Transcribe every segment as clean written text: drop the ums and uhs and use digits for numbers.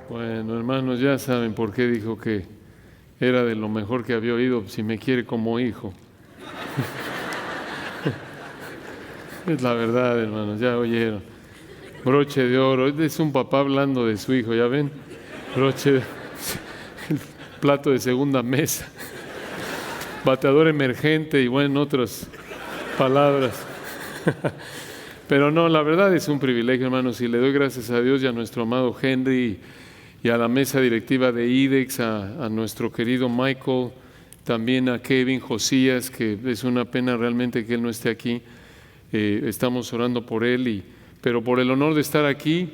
Bueno, hermanos, ya saben por qué dijo que era de lo mejor que había oído, si me quiere como hijo. Es la verdad, hermanos, ya oyeron. Broche de oro, es un papá hablando de su hijo, ¿ya ven? Broche, el plato de segunda mesa, bateador emergente y bueno, otras palabras. Pero no, la verdad es un privilegio, hermanos, y le doy gracias a Dios y a nuestro amado Henry y a la mesa directiva de IDEX, a nuestro querido Michael, también a Kevin Josías, que es una pena realmente que él no esté aquí. Estamos orando por él, pero por el honor de estar aquí,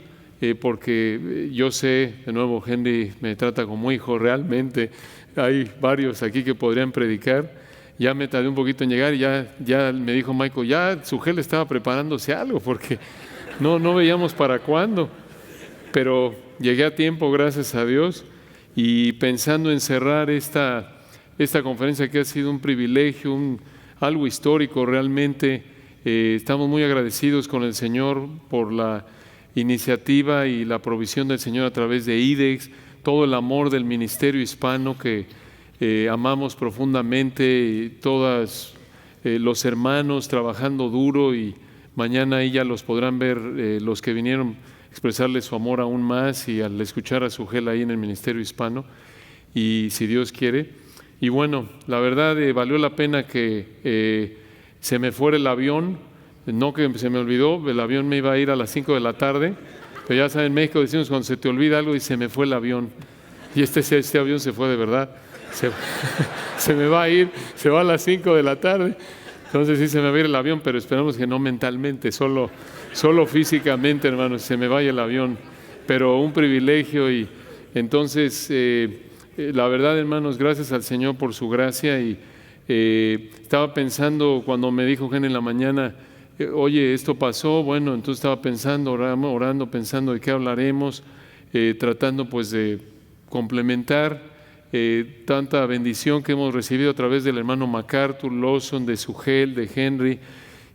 porque yo sé, de nuevo, Henry me trata como hijo, realmente hay varios aquí que podrían predicar. Ya me tardé un poquito en llegar y ya me dijo Michael, ya Sugel estaba preparándose algo, porque no veíamos para cuándo. Pero llegué a tiempo, gracias a Dios, y pensando en cerrar esta conferencia que ha sido un privilegio, algo histórico realmente. Estamos muy agradecidos con el Señor por la iniciativa y la provisión del Señor a través de IDEX, todo el amor del ministerio hispano que amamos profundamente, todos los hermanos trabajando duro, y mañana ahí ya los podrán ver los que vinieron expresarle su amor aún más y al escuchar a Sugel ahí en el ministerio hispano, y si Dios quiere. Y bueno, la verdad valió la pena que se me fuera el avión, no que se me olvidó, el avión me iba a ir a las 5 de la tarde, pero ya saben, en México decimos cuando se te olvida algo y se me fue el avión, y este avión se fue de verdad, se me va a ir, se va a las 5 de la tarde, entonces sí se me va a ir el avión, pero esperamos que no mentalmente, solo físicamente, hermanos, se me vaya el avión, pero un privilegio. Y entonces la verdad, hermanos, gracias al Señor por su gracia. Y estaba pensando cuando me dijo Jen en la mañana, oye, esto pasó, bueno, entonces estaba pensando, orando, pensando de qué hablaremos, tratando pues de complementar tanta bendición que hemos recibido a través del hermano MacArthur, Lawson, de Sugel, de Henry,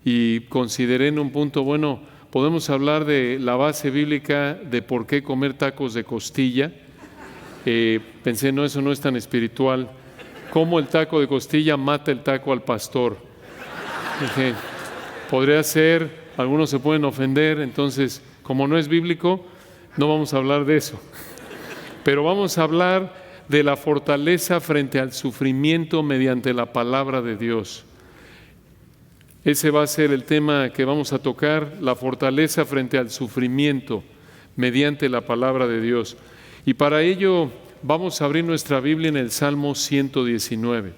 y consideré en un punto, bueno, podemos hablar de la base bíblica de por qué comer tacos de costilla. Pensé, no, eso no es tan espiritual. ¿Cómo el taco de costilla mata el taco al pastor? Dije, podría ser, algunos se pueden ofender, entonces, como no es bíblico, no vamos a hablar de eso. Pero vamos a hablar de la fortaleza frente al sufrimiento mediante la palabra de Dios. Ese va a ser el tema que vamos a tocar, la fortaleza frente al sufrimiento mediante la palabra de Dios. Y para ello vamos a abrir nuestra Biblia en el Salmo 119.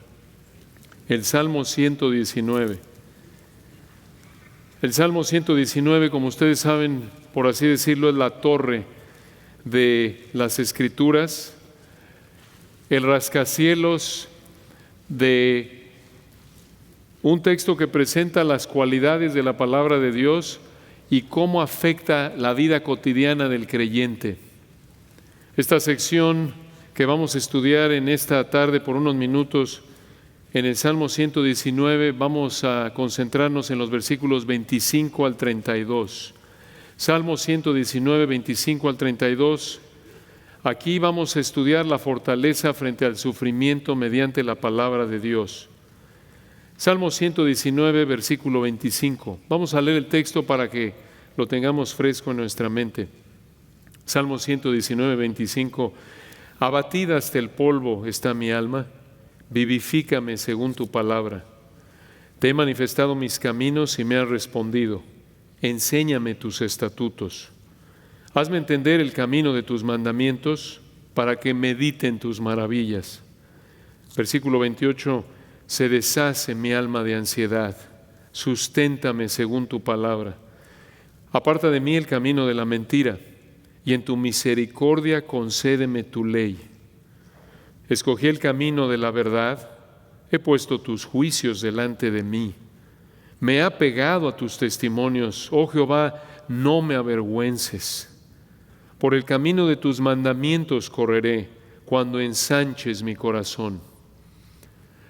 El Salmo 119. El Salmo 119, como ustedes saben, por así decirlo, es la torre de las Escrituras, el rascacielos de un texto que presenta las cualidades de la palabra de Dios y cómo afecta la vida cotidiana del creyente. Esta sección que vamos a estudiar en esta tarde por unos minutos en el Salmo 119, vamos a concentrarnos en los versículos 25 al 32. Salmo 119, 25 al 32. Aquí vamos a estudiar la fortaleza frente al sufrimiento mediante la palabra de Dios. Salmo 119, versículo 25. Vamos a leer el texto para que lo tengamos fresco en nuestra mente. Salmo 119, 25. Abatida hasta el polvo está mi alma, vivifícame según tu palabra. Te he manifestado mis caminos y me has respondido. Enséñame tus estatutos. Hazme entender el camino de tus mandamientos para que medite en tus maravillas. Versículo 28. Se deshace mi alma de ansiedad, susténtame según tu palabra. Aparta de mí el camino de la mentira, y en tu misericordia concédeme tu ley. Escogí el camino de la verdad, he puesto tus juicios delante de mí. Me he apegado a tus testimonios, oh Jehová, no me avergüences. Por el camino de tus mandamientos correré, cuando ensanches mi corazón.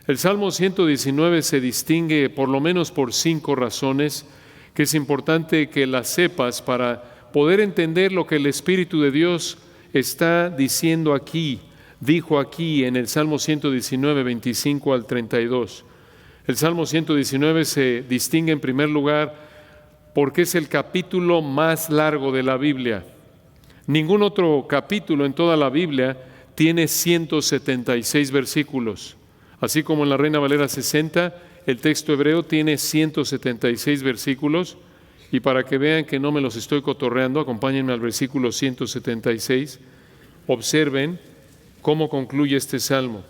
El Salmo 119 se distingue por lo menos por 5 razones que es importante que las sepas para poder entender lo que el Espíritu de Dios está diciendo aquí, dijo aquí en el Salmo 119, 25 al 32. El Salmo 119 se distingue en primer lugar porque es el capítulo más largo de la Biblia. Ningún otro capítulo en toda la Biblia tiene 176 versículos. Así como en la Reina Valera 60, el texto hebreo tiene 176 versículos. Y para que vean que no me los estoy cotorreando, acompáñenme al versículo 176. Observen cómo concluye este salmo.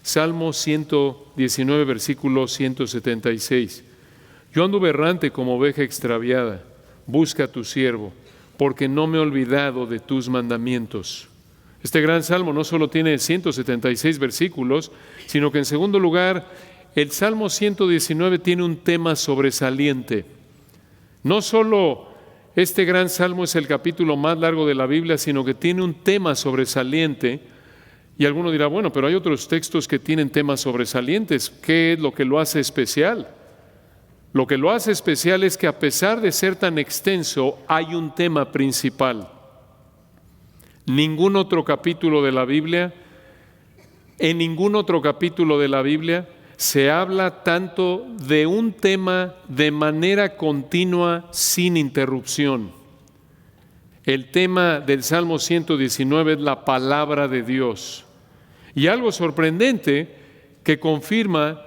Salmo 119, versículo 176. Yo anduve errante como oveja extraviada. Busca a tu siervo, porque no me he olvidado de tus mandamientos. Este gran salmo no solo tiene 176 versículos, sino que en segundo lugar, el Salmo 119 tiene un tema sobresaliente. No solo este gran salmo es el capítulo más largo de la Biblia, sino que tiene un tema sobresaliente. Y alguno dirá, bueno, pero hay otros textos que tienen temas sobresalientes. ¿Qué es lo que lo hace especial? Lo que lo hace especial es que a pesar de ser tan extenso, hay un tema principal. Ningún otro capítulo de la Biblia, en ningún otro capítulo de la Biblia, se habla tanto de un tema de manera continua, sin interrupción. El tema del Salmo 119 es la palabra de Dios. Y algo sorprendente que confirma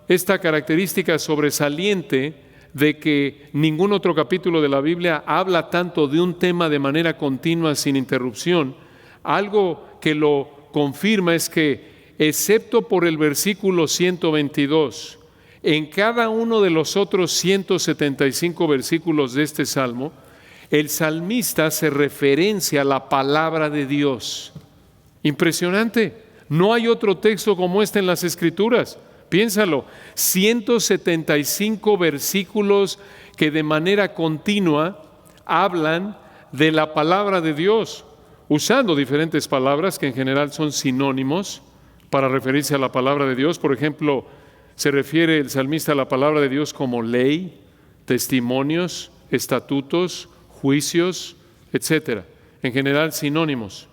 esta característica sobresaliente de que ningún otro capítulo de la Biblia habla tanto de un tema de manera continua, sin interrupción. Algo que lo confirma es que excepto por el versículo 122, en cada uno de los otros 175 versículos de este salmo, el salmista se referencia a la palabra de Dios. Impresionante. No hay otro texto como este en las Escrituras. Piénsalo, 175 versículos que de manera continua hablan de la palabra de Dios, usando diferentes palabras que en general son sinónimos para referirse a la palabra de Dios. Por ejemplo, se refiere el salmista a la palabra de Dios como ley, testimonios, estatutos, juicios, etcétera. En general, sinónimos.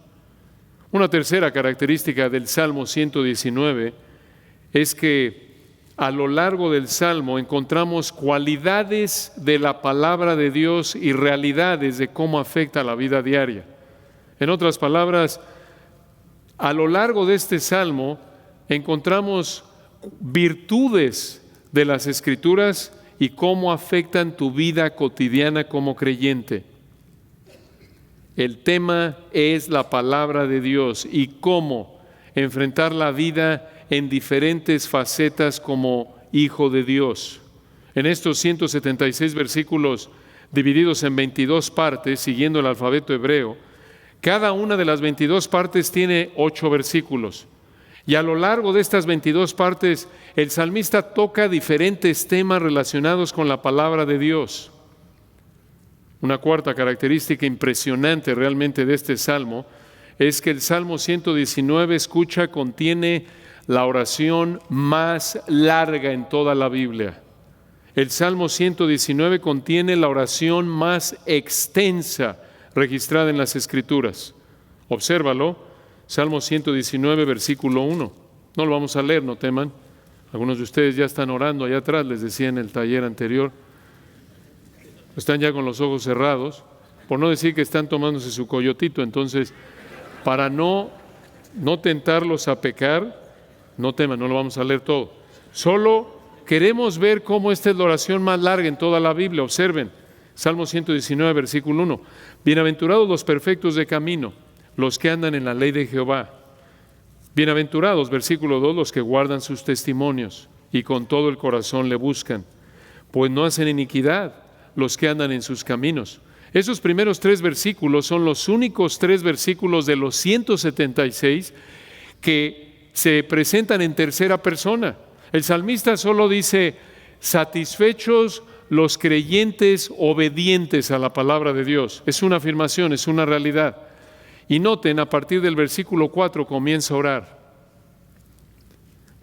Una tercera característica del Salmo 119 es que a lo largo del Salmo encontramos cualidades de la palabra de Dios y realidades de cómo afecta la vida diaria. En otras palabras, a lo largo de este Salmo encontramos virtudes de las Escrituras y cómo afectan tu vida cotidiana como creyente. El tema es la palabra de Dios y cómo enfrentar la vida en diferentes facetas como hijo de Dios. En estos 176 versículos divididos en 22 partes, siguiendo el alfabeto hebreo, cada una de las 22 partes tiene 8 versículos. Y a lo largo de estas 22 partes, el salmista toca diferentes temas relacionados con la palabra de Dios. Una cuarta característica impresionante realmente de este salmo es que el Salmo 119, contiene la oración más larga en toda la Biblia. El Salmo 119 contiene la oración más extensa registrada en las Escrituras. Obsérvalo, Salmo 119, versículo 1. No lo vamos a leer, no teman. Algunos de ustedes ya están orando allá atrás, les decía en el taller anterior. Están ya con los ojos cerrados, por no decir que están tomándose su coyotito. Entonces, para no tentarlos a pecar, no teman, no lo vamos a leer todo. Solo queremos ver cómo esta es la oración más larga en toda la Biblia. Observen, Salmo 119, versículo 1. Bienaventurados los perfectos de camino, los que andan en la ley de Jehová. Bienaventurados, versículo 2, los que guardan sus testimonios y con todo el corazón le buscan, pues no hacen iniquidad los que andan en sus caminos. Esos primeros 3 versículos son los únicos 3 versículos de los 176 que se presentan en tercera persona. El salmista solo dice, satisfechos los creyentes obedientes a la palabra de Dios. Es una afirmación, es una realidad. Y noten, a partir del versículo 4 comienza a orar.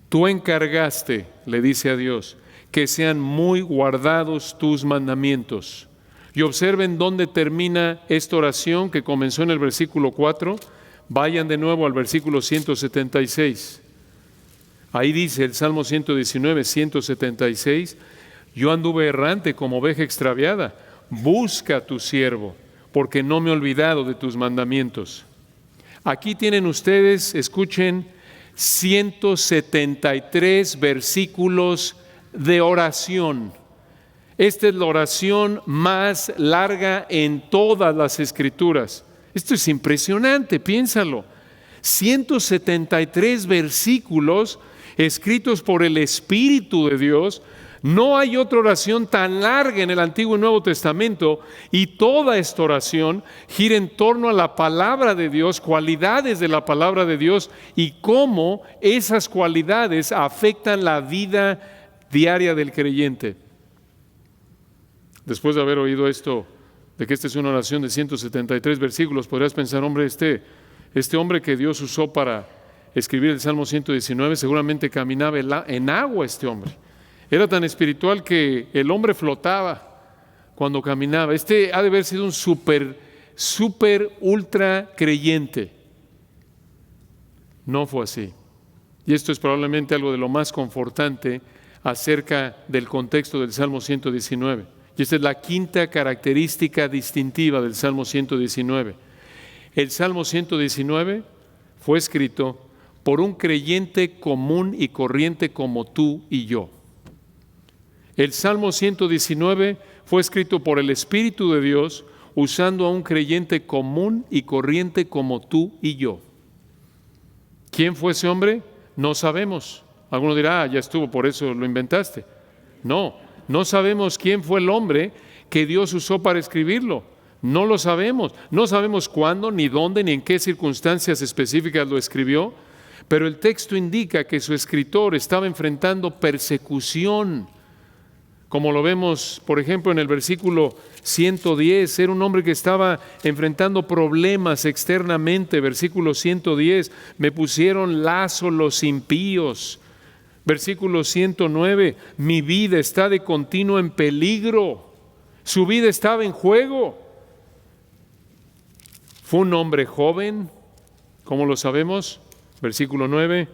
Tú encargaste, le dice a Dios, que sean muy guardados tus mandamientos. Y observen dónde termina esta oración que comenzó en el versículo 4. Vayan de nuevo al versículo 176. Ahí dice el Salmo 119, 176, yo anduve errante como oveja extraviada. Busca a tu siervo, porque no me he olvidado de tus mandamientos. Aquí tienen ustedes, escuchen, 173 versículos de oración. Esta es la oración más larga en todas las Escrituras. Esto es impresionante, piénsalo. 173 versículos escritos por el Espíritu de Dios. No hay otra oración tan larga en el Antiguo y Nuevo Testamento, y toda esta oración gira en torno a la palabra de Dios, cualidades de la palabra de Dios y cómo esas cualidades afectan la vida diaria del creyente. Después de haber oído esto, de que esta es una oración de 173 versículos, podrías pensar, hombre, este hombre que Dios usó para escribir el Salmo 119, seguramente caminaba en agua este hombre. Era tan espiritual que el hombre flotaba cuando caminaba. Este ha de haber sido un súper ultra creyente. No fue así. Y esto es probablemente algo de lo más confortante acerca del contexto del Salmo 119. Y esta es la quinta característica distintiva del Salmo 119. El Salmo 119 fue escrito por un creyente común y corriente como tú y yo. El Salmo 119 fue escrito por el Espíritu de Dios usando a un creyente común y corriente como tú y yo. ¿Quién fue ese hombre? No sabemos. Alguno dirá, ya estuvo, por eso lo inventaste. No sabemos quién fue el hombre que Dios usó para escribirlo. No lo sabemos. No sabemos cuándo, ni dónde, ni en qué circunstancias específicas lo escribió, pero el texto indica que su escritor estaba enfrentando persecución. Como lo vemos, por ejemplo, en el versículo 110, era un hombre que estaba enfrentando problemas externamente. Versículo 110, me pusieron lazo los impíos. Versículo 109, mi vida está de continuo en peligro. Su vida estaba en juego. Fue un hombre joven, ¿cómo lo sabemos? Versículo 9,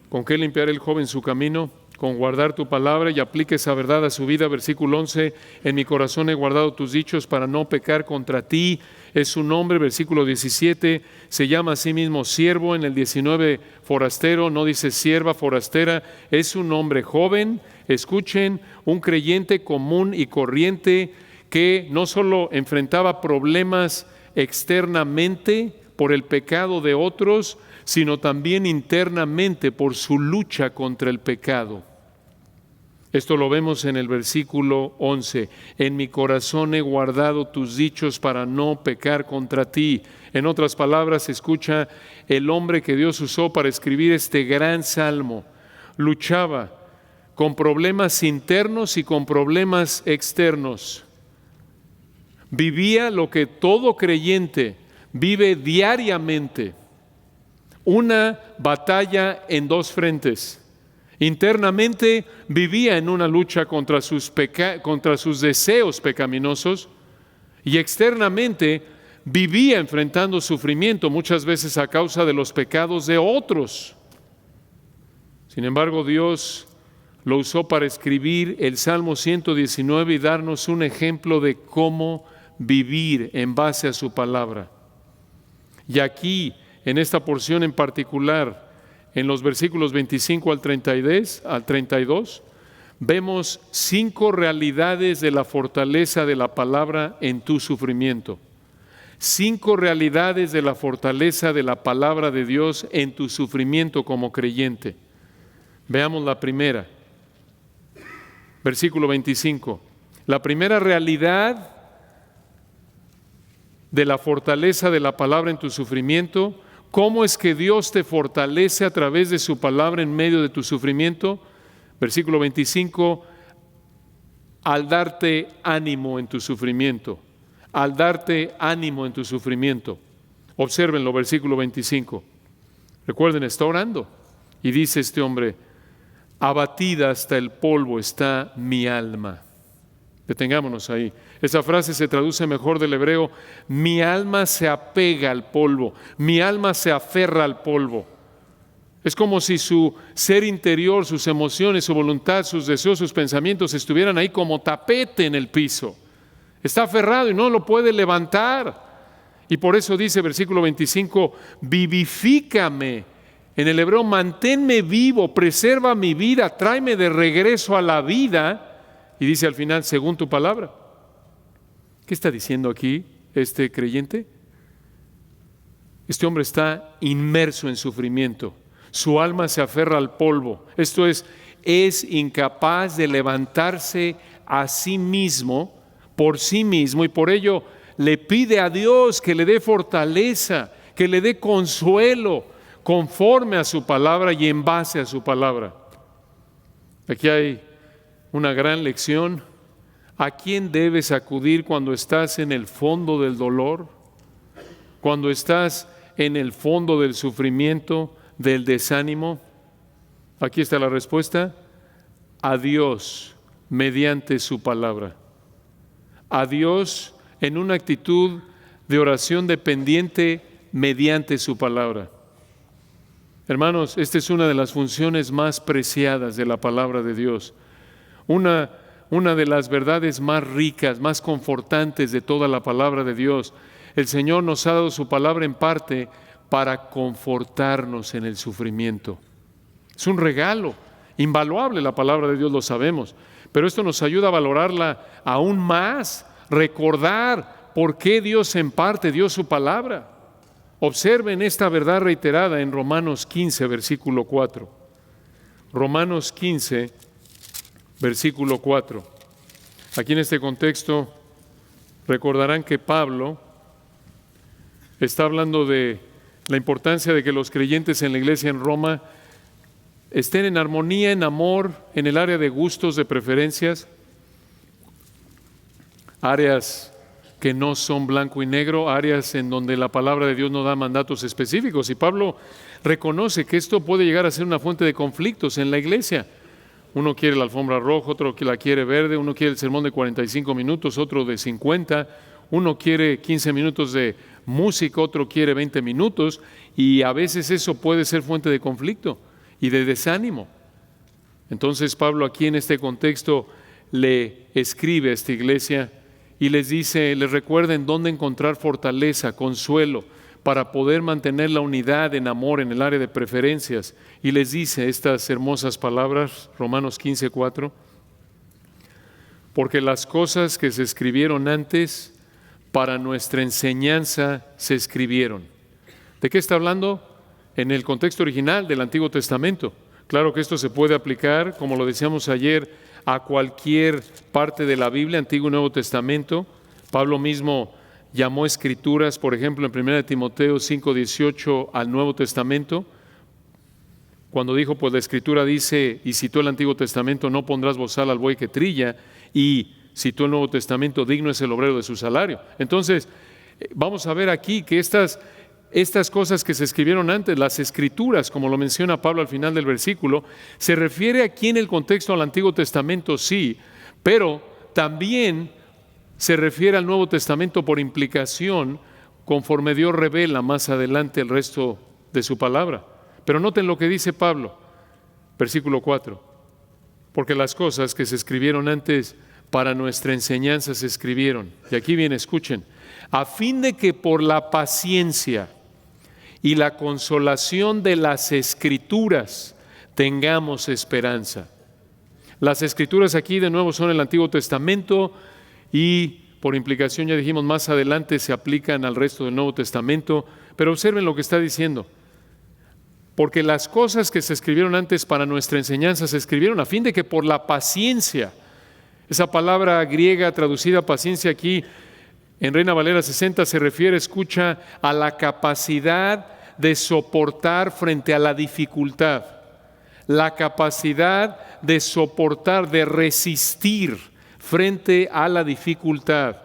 ¿con qué limpiará el joven su camino? Con guardar tu palabra y aplique esa verdad a su vida. Versículo 11, en mi corazón he guardado tus dichos para no pecar contra ti. Es su nombre. Versículo 17, se llama a sí mismo siervo. En el 19, forastero, no dice sierva, forastera. Es un hombre joven. Escuchen, un creyente común y corriente que no solo enfrentaba problemas externamente por el pecado de otros, sino también internamente por su lucha contra el pecado. Esto lo vemos en el versículo 11. En mi corazón he guardado tus dichos para no pecar contra ti. En otras palabras, escucha, el hombre que Dios usó para escribir este gran salmo luchaba con problemas internos y con problemas externos. Vivía lo que todo creyente vive diariamente, una batalla en dos frentes. Internamente vivía en una lucha contra sus deseos pecaminosos, y externamente vivía enfrentando sufrimiento, muchas veces a causa de los pecados de otros. Sin embargo, Dios lo usó para escribir el Salmo 119 y darnos un ejemplo de cómo vivir en base a su palabra. Y aquí, en esta porción en particular, en los versículos 25 al 32, vemos 5 realidades de la fortaleza de la palabra en tu sufrimiento. 5 realidades de la fortaleza de la palabra de Dios en tu sufrimiento como creyente. Veamos la primera. Versículo 25. La primera realidad de la fortaleza de la palabra en tu sufrimiento. ¿Cómo es que Dios te fortalece a través de su palabra en medio de tu sufrimiento? Versículo 25, al darte ánimo en tu sufrimiento. Al darte ánimo en tu sufrimiento. Obsérvenlo, versículo 25. Recuerden, está orando y dice este hombre, abatida hasta el polvo está mi alma. Detengámonos ahí. Esa frase se traduce mejor del hebreo: mi alma se apega al polvo, mi alma se aferra al polvo. Es como si su ser interior, sus emociones, su voluntad, sus deseos, sus pensamientos estuvieran ahí como tapete en el piso. Está aferrado y no lo puede levantar. Y por eso dice versículo 25, vivifícame. En el hebreo, manténme vivo, preserva mi vida, tráeme de regreso a la vida. Y dice al final, según tu palabra. ¿Qué está diciendo aquí este creyente? Este hombre está inmerso en sufrimiento. Su alma se aferra al polvo. Esto es incapaz de levantarse a sí mismo, por sí mismo, y por ello le pide a Dios que le dé fortaleza, que le dé consuelo, conforme a su palabra y en base a su palabra. Aquí hay una gran lección. ¿A quién debes acudir cuando estás en el fondo del dolor? Cuando estás en el fondo del sufrimiento, del desánimo. Aquí está la respuesta: a Dios mediante su palabra. A Dios en una actitud de oración dependiente mediante su palabra. Hermanos, esta es una de las funciones más preciadas de la palabra de Dios. Una de las verdades más ricas, más confortantes de toda la palabra de Dios. El Señor nos ha dado su palabra en parte para confortarnos en el sufrimiento. Es un regalo invaluable la palabra de Dios, lo sabemos, pero esto nos ayuda a valorarla aún más, recordar por qué Dios en parte dio su palabra. Observen esta verdad reiterada en Romanos 15, versículo 4. Romanos 15, versículo 4. Aquí en este contexto recordarán que Pablo está hablando de la importancia de que los creyentes en la iglesia en Roma estén en armonía, en amor, en el área de gustos, de preferencias, áreas que no son blanco y negro, áreas en donde la palabra de Dios no da mandatos específicos. Y Pablo reconoce que esto puede llegar a ser una fuente de conflictos en la iglesia. Uno quiere la alfombra roja, otro que la quiere verde, uno quiere el sermón de 45 minutos, otro de 50, uno quiere 15 minutos de música, otro quiere 20 minutos, y a veces eso puede ser fuente de conflicto y de desánimo. Entonces Pablo aquí en este contexto le escribe a esta iglesia y les dice, les recuerda en dónde encontrar fortaleza, consuelo, para poder mantener la unidad en amor en el área de preferencias. Y les dice estas hermosas palabras, Romanos 15:4, porque las cosas que se escribieron antes para nuestra enseñanza se escribieron. ¿De qué está hablando? En el contexto original del Antiguo Testamento. Claro que esto se puede aplicar, como lo decíamos ayer, a cualquier parte de la Biblia, Antiguo y Nuevo Testamento. Pablo mismo llamó escrituras, por ejemplo, en 1 Timoteo 5:18 al Nuevo Testamento, cuando dijo, pues la Escritura dice, y citó el Antiguo Testamento, no pondrás bozal al buey que trilla, y citó el Nuevo Testamento, digno es el obrero de su salario. Entonces, vamos a ver aquí que estas cosas que se escribieron antes, las Escrituras, como lo menciona Pablo al final del versículo, se refiere aquí en el contexto al Antiguo Testamento, sí, pero también se refiere al Nuevo Testamento por implicación, conforme Dios revela más adelante el resto de su palabra. Pero noten lo que dice Pablo, versículo 4, porque las cosas que se escribieron antes para nuestra enseñanza se escribieron. Y aquí viene, escuchen, a fin de que por la paciencia y la consolación de las Escrituras tengamos esperanza. Las Escrituras aquí de nuevo son el Antiguo Testamento y por implicación, ya dijimos, más adelante se aplican al resto del Nuevo Testamento, pero observen lo que está diciendo. Porque las cosas que se escribieron antes para nuestra enseñanza se escribieron a fin de que por la paciencia, esa palabra griega traducida paciencia aquí en Reina Valera 60 se refiere, escucha, a la capacidad de soportar frente a la dificultad, la capacidad de soportar, de resistir frente a la dificultad.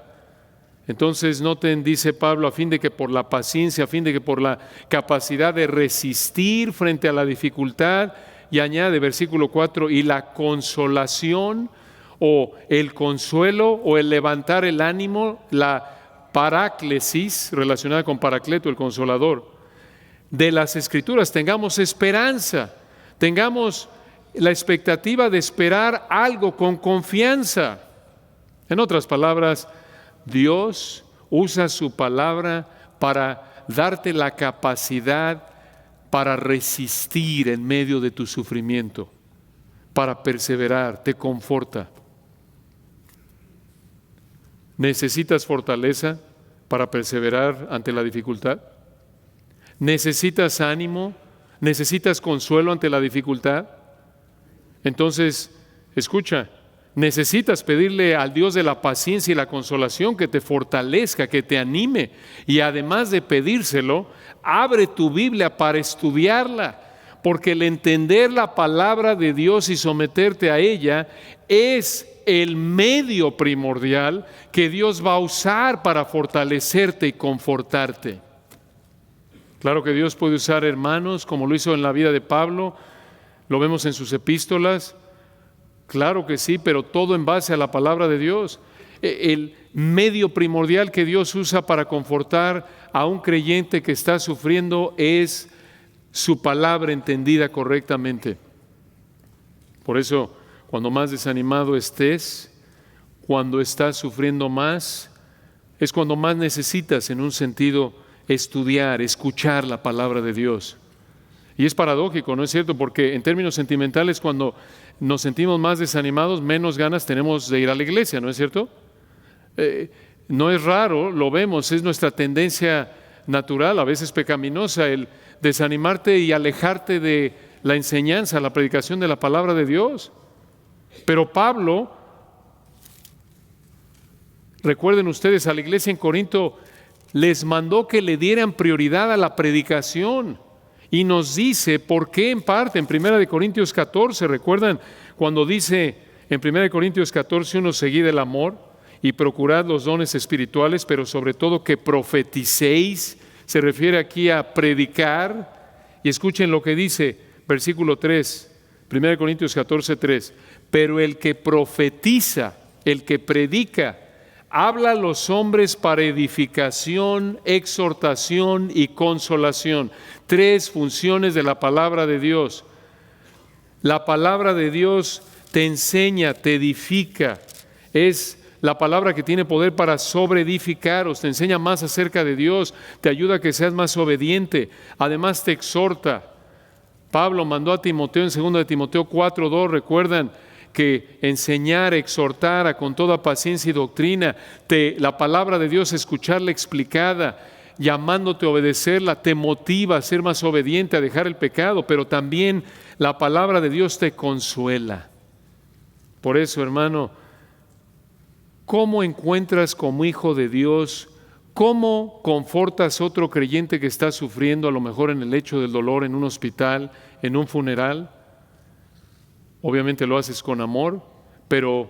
Entonces noten, dice Pablo, a fin de que por la paciencia, a fin de que por la capacidad de resistir frente a la dificultad, y añade, versículo 4, y la consolación o el consuelo o el levantar el ánimo, la paráclesis, relacionada con Paracleto, el consolador, de las Escrituras. Tengamos esperanza, tengamos la expectativa de esperar algo con confianza. En otras palabras, Dios usa su palabra para darte la capacidad para resistir en medio de tu sufrimiento, para perseverar, te conforta. ¿Necesitas fortaleza para perseverar ante la dificultad? ¿Necesitas ánimo? ¿Necesitas consuelo ante la dificultad? Entonces, escucha, necesitas pedirle al Dios de la paciencia y la consolación que te fortalezca, que te anime. Y además de pedírselo, abre tu Biblia para estudiarla, porque el entender la palabra de Dios y someterte a ella es el medio primordial que Dios va a usar para fortalecerte y confortarte. Claro que Dios puede usar hermanos, como lo hizo en la vida de Pablo, lo vemos en sus epístolas. Claro que sí, pero todo en base a la palabra de Dios. El medio primordial que Dios usa para confortar a un creyente que está sufriendo es su palabra entendida correctamente. Por eso, cuando más desanimado estés, cuando estás sufriendo más, es cuando más necesitas, en un sentido, estudiar, escuchar la palabra de Dios. Y es paradójico, ¿no es cierto? Porque en términos sentimentales, cuando nos sentimos más desanimados, menos ganas tenemos de ir a la iglesia, ¿no es cierto? No es raro, lo vemos, es nuestra tendencia natural, a veces pecaminosa, el desanimarte y alejarte de la enseñanza, la predicación de la palabra de Dios. Pero Pablo, recuerden ustedes, a la iglesia en Corinto les mandó que le dieran prioridad a la predicación. Y nos dice por qué en parte en 1 Corintios 14, ¿recuerdan cuando dice en 1 Corintios 14, seguid el amor y procurad los dones espirituales, pero sobre todo que profeticéis? Se refiere aquí a predicar. Y escuchen lo que dice, versículo 3, 1 Corintios 14, 3. Pero el que profetiza, el que predica, habla a los hombres para edificación, exhortación y consolación. 3 funciones de la palabra de Dios. La palabra de Dios te enseña, te edifica. Es la palabra que tiene poder para sobreedificaros, te enseña más acerca de Dios, te ayuda a que seas más obediente, además te exhorta. Pablo mandó a Timoteo en 2 de Timoteo 4:2, recuerdan que enseñar, exhortar con toda paciencia y doctrina, la palabra de Dios, escucharla explicada, llamándote a obedecerla, te motiva a ser más obediente, a dejar el pecado, pero también la palabra de Dios te consuela. Por eso, hermano, ¿cómo encuentras como hijo de Dios? ¿Cómo confortas a otro creyente que está sufriendo, a lo mejor en el lecho del dolor, en un hospital, en un funeral? Obviamente lo haces con amor, pero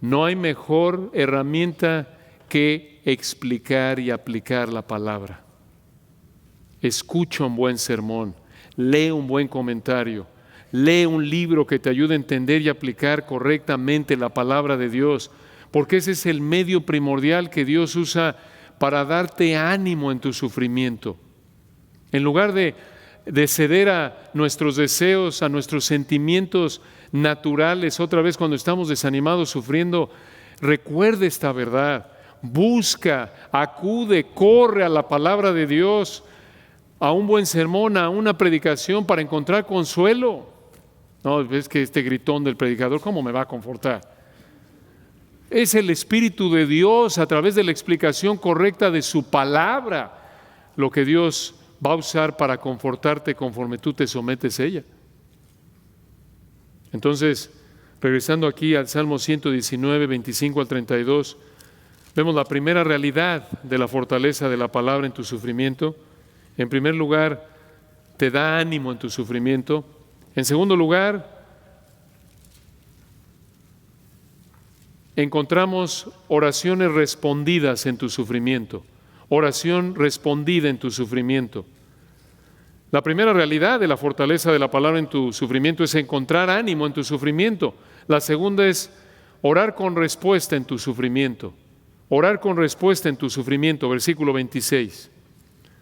no hay mejor herramienta que explicar y aplicar la palabra. Escucha un buen sermón, lee un buen comentario, lee un libro que te ayude a entender y aplicar correctamente la palabra de Dios, porque ese es el medio primordial que Dios usa para darte ánimo en tu sufrimiento. En lugar de ceder a nuestros deseos, a nuestros sentimientos naturales, otra vez cuando estamos desanimados, sufriendo, recuerda esta verdad, busca, acude, corre a la palabra de Dios, a un buen sermón, a una predicación para encontrar consuelo. No, ves que este gritón del predicador, ¿cómo me va a confortar? Es el Espíritu de Dios a través de la explicación correcta de su palabra lo que Dios va a usar para confortarte conforme tú te sometes a ella. Entonces, regresando aquí al Salmo 119, 25 al 32, vemos la primera realidad de la fortaleza de la palabra en tu sufrimiento. En primer lugar, te da ánimo en tu sufrimiento. En segundo lugar, encontramos oraciones respondidas en tu sufrimiento. Oración respondida en tu sufrimiento. La primera realidad de la fortaleza de la palabra en tu sufrimiento es encontrar ánimo en tu sufrimiento. La segunda es orar con respuesta en tu sufrimiento. Orar con respuesta en tu sufrimiento. Versículo 26.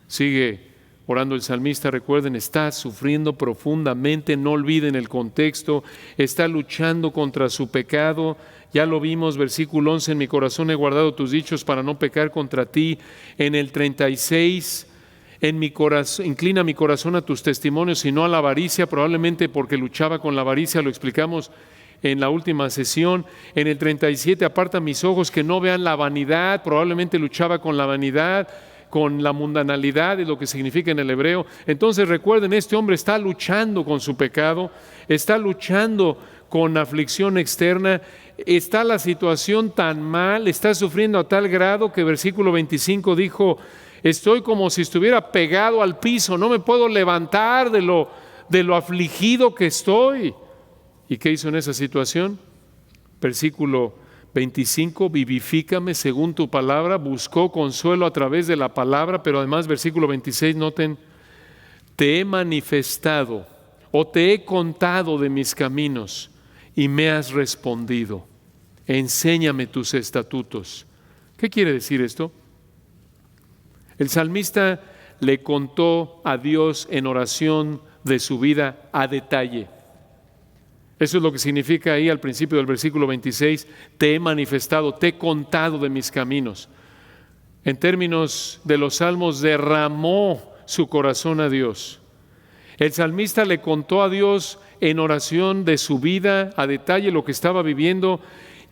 Sigue orando el salmista, recuerden, está sufriendo profundamente, no olviden el contexto, está luchando contra su pecado. Ya lo vimos, versículo 11, en mi corazón he guardado tus dichos para no pecar contra ti. En el 36, inclina mi corazón a tus testimonios y no a la avaricia, probablemente porque luchaba con la avaricia, lo explicamos en la última sesión. En el 37, aparta mis ojos que no vean la vanidad, probablemente luchaba con la vanidad, con la mundanalidad, es lo que significa en el hebreo. Entonces recuerden, este hombre está luchando con su pecado, está luchando con aflicción externa, está la situación tan mal, está sufriendo a tal grado que versículo 25 dijo, estoy como si estuviera pegado al piso, no me puedo levantar de lo afligido que estoy. ¿Y qué hizo en esa situación? Versículo 25, vivifícame según tu palabra, buscó consuelo a través de la palabra, pero además versículo 26, noten, te he manifestado o te he contado de mis caminos y me has respondido, enséñame tus estatutos. ¿Qué quiere decir esto? El salmista le contó a Dios en oración de su vida a detalle. Eso es lo que significa ahí al principio del versículo 26, te he manifestado, te he contado de mis caminos. En términos de los salmos, derramó su corazón a Dios. El salmista le contó a Dios en oración de su vida, a detalle lo que estaba viviendo,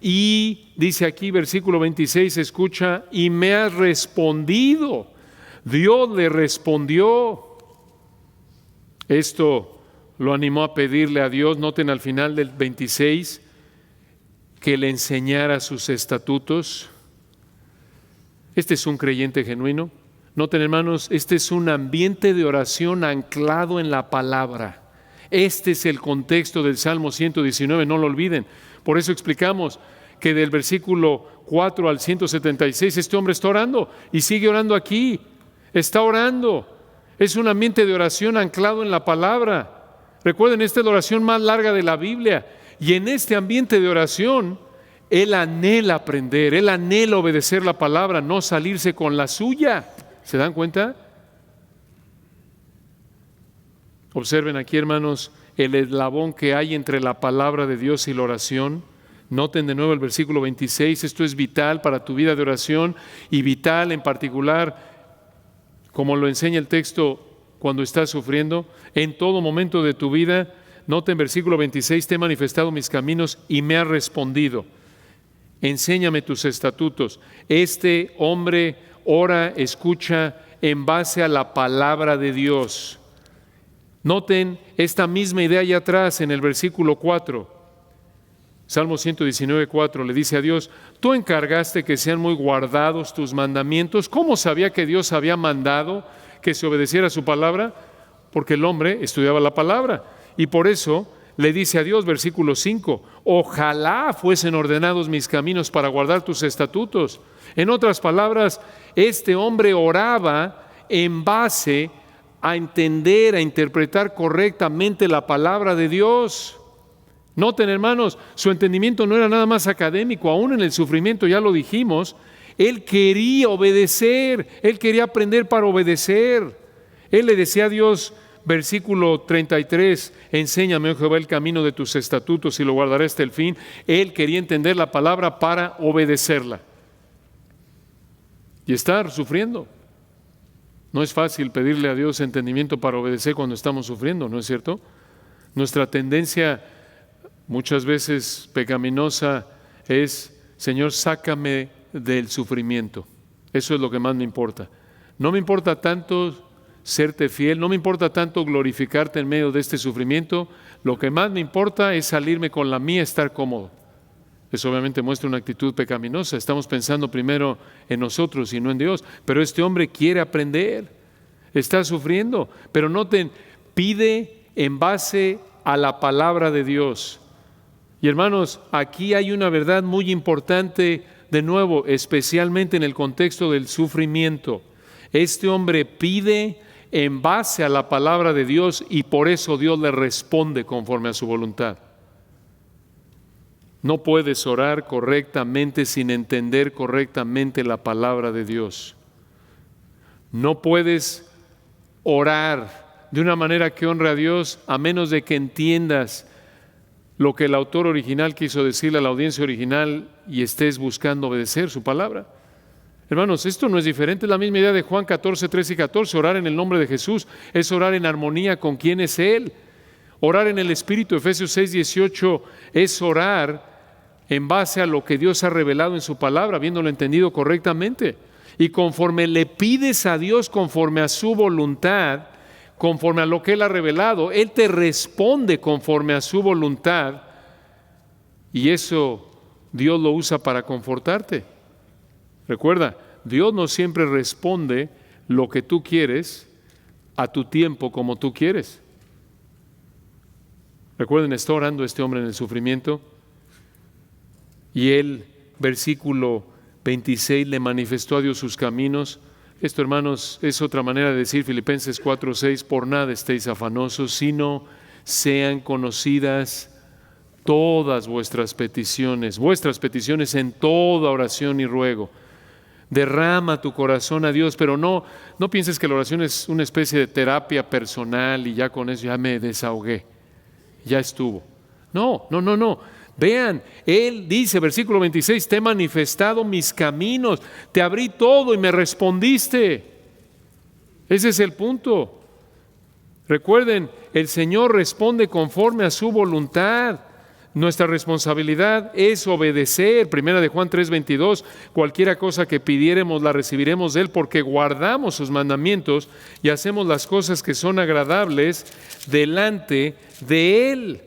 y dice aquí, versículo 26, escucha, y me has respondido. Dios le respondió. Esto lo animó a pedirle a Dios, noten al final del 26, que le enseñara sus estatutos. Este es un creyente genuino. Noten, hermanos, este es un ambiente de oración anclado en la palabra. Este es el contexto del Salmo 119, no lo olviden. Por eso explicamos que del versículo 4 al 176 este hombre está orando y sigue orando aquí. Está orando. Es un ambiente de oración anclado en la palabra. Recuerden, esta es la oración más larga de la Biblia, y en este ambiente de oración, él anhela aprender, él anhela obedecer la palabra, no salirse con la suya. ¿Se dan cuenta? Observen aquí, hermanos, el eslabón que hay entre la palabra de Dios y la oración. Noten de nuevo el versículo 26, esto es vital para tu vida de oración y vital en particular, como lo enseña el texto, cuando estás sufriendo, en todo momento de tu vida. Noten versículo 26, te he manifestado mis caminos y me has respondido. Enséñame tus estatutos. Este hombre ora, escucha en base a la palabra de Dios. Noten esta misma idea allá atrás en el versículo 4. Salmo 119, 4, le dice a Dios, tú encargaste que sean muy guardados tus mandamientos. ¿Cómo sabía que Dios había mandado que se obedeciera su palabra? Porque el hombre estudiaba la palabra, y por eso le dice a Dios, versículo 5, ojalá fuesen ordenados mis caminos para guardar tus estatutos. En otras palabras, este hombre oraba en base a entender, a interpretar correctamente la palabra de Dios. Noten, hermanos, su entendimiento no era nada más académico, aún en el sufrimiento, ya lo dijimos. Él quería obedecer, él quería aprender para obedecer. Él le decía a Dios, versículo 33, enséñame, oh Jehová, el camino de tus estatutos y lo guardaré hasta el fin. Él quería entender la palabra para obedecerla. Y estar sufriendo. No es fácil pedirle a Dios entendimiento para obedecer cuando estamos sufriendo, ¿no es cierto? Nuestra tendencia, muchas veces pecaminosa, es, Señor, sácame del sufrimiento. Eso es lo que más me importa. No me importa tanto serte fiel, no me importa tanto glorificarte en medio de este sufrimiento. Lo que más me importa es salirme con la mía, estar cómodo. Eso obviamente muestra una actitud pecaminosa. Estamos pensando primero en nosotros y no en Dios. Pero este hombre quiere aprender, está sufriendo. Pero noten, pide en base a la palabra de Dios. Y hermanos, aquí hay una verdad muy importante, de nuevo, especialmente en el contexto del sufrimiento. Este hombre pide en base a la palabra de Dios y por eso Dios le responde conforme a su voluntad. No puedes orar correctamente sin entender correctamente la palabra de Dios. No puedes orar de una manera que honre a Dios a menos de que entiendas lo que el autor original quiso decirle a la audiencia original y estés buscando obedecer su palabra. Hermanos, esto no es diferente, es la misma idea de Juan 14, 13 y 14. Orar en el nombre de Jesús es orar en armonía con quien es Él. Orar en el Espíritu, Efesios 6, 18, es orar en base a lo que Dios ha revelado en su palabra, habiéndolo entendido correctamente. Y conforme le pides a Dios, conforme a su voluntad, conforme a lo que Él ha revelado, Él te responde conforme a su voluntad. Y eso Dios lo usa para confortarte. Recuerda, Dios no siempre responde lo que tú quieres a tu tiempo como tú quieres. Recuerden, está orando este hombre en el sufrimiento y él, versículo 26, le manifestó a Dios sus caminos. Esto, hermanos, es otra manera de decir Filipenses 4:6, por nada estéis afanosos, sino sean conocidas todas vuestras peticiones en toda oración y ruego. Derrama tu corazón a Dios, pero no pienses que la oración es una especie de terapia personal y ya con eso ya me desahogué, ya estuvo. No. Vean, Él dice, versículo 26, te he manifestado mis caminos, te abrí todo y me respondiste. Ese es el punto. Recuerden, el Señor responde conforme a su voluntad. Nuestra responsabilidad es obedecer. Primera de Juan 3:22, cualquiera cosa que pidiéremos la recibiremos de Él porque guardamos sus mandamientos y hacemos las cosas que son agradables delante de Él.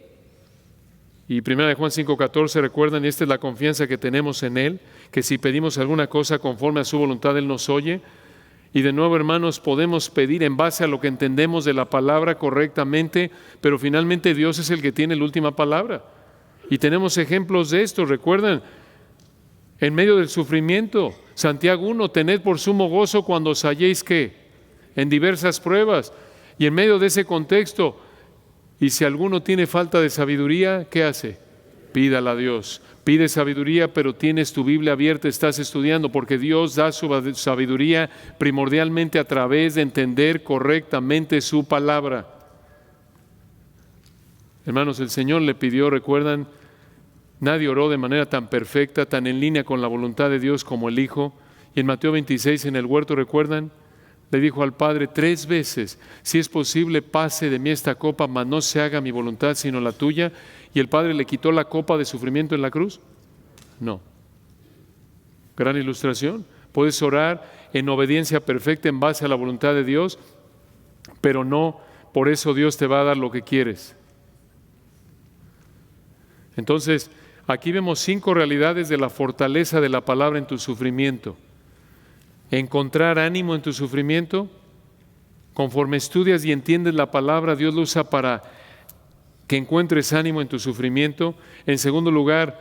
Y Primera de Juan 5:14, recuerdan, y esta es la confianza que tenemos en Él, que si pedimos alguna cosa conforme a su voluntad, Él nos oye. Y de nuevo, hermanos, podemos pedir en base a lo que entendemos de la palabra correctamente, pero finalmente Dios es el que tiene la última palabra. Y tenemos ejemplos de esto, recuerdan, en medio del sufrimiento, Santiago 1, tened por sumo gozo cuando os halléis ¿qué? En diversas pruebas. Y en medio de ese contexto, y si alguno tiene falta de sabiduría, ¿qué hace? Pídala a Dios. Pide sabiduría, pero tienes tu Biblia abierta, estás estudiando, porque Dios da su sabiduría primordialmente a través de entender correctamente su palabra. Hermanos, el Señor le pidió, recuerdan, nadie oró de manera tan perfecta, tan en línea con la voluntad de Dios como el Hijo. Y en Mateo 26, en el huerto, recuerdan, le dijo al Padre 3 veces, si es posible, pase de mí esta copa, mas no se haga mi voluntad, sino la tuya. ¿Y el Padre le quitó la copa de sufrimiento en la cruz? No. Gran ilustración. Puedes orar en obediencia perfecta en base a la voluntad de Dios, pero no por eso Dios te va a dar lo que quieres. Entonces, aquí vemos 5 realidades de la fortaleza de la palabra en tu sufrimiento. Encontrar ánimo en tu sufrimiento. Conforme estudias y entiendes la palabra, Dios lo usa para que encuentres ánimo en tu sufrimiento. En segundo lugar,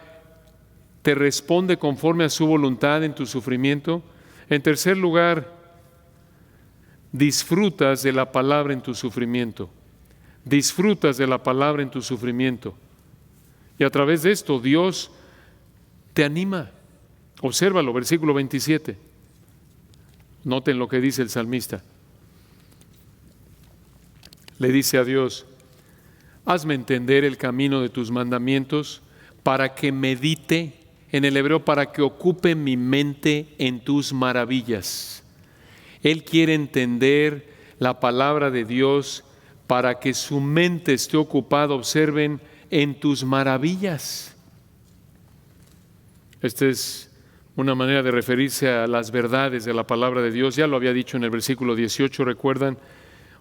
te responde conforme a su voluntad en tu sufrimiento. En tercer lugar, disfrutas de la palabra en tu sufrimiento. Disfrutas de la palabra en tu sufrimiento. Y a través de esto, Dios te anima. Obsérvalo, versículo 27. Noten lo que dice el salmista. Le dice a Dios, hazme entender el camino de tus mandamientos para que medite, en el hebreo, para que ocupe mi mente en tus maravillas. Él quiere entender la palabra de Dios para que su mente esté ocupada, observen, en tus maravillas. Esta es una manera de referirse a las verdades de la palabra de Dios. Ya lo había dicho en el versículo 18, recuerdan,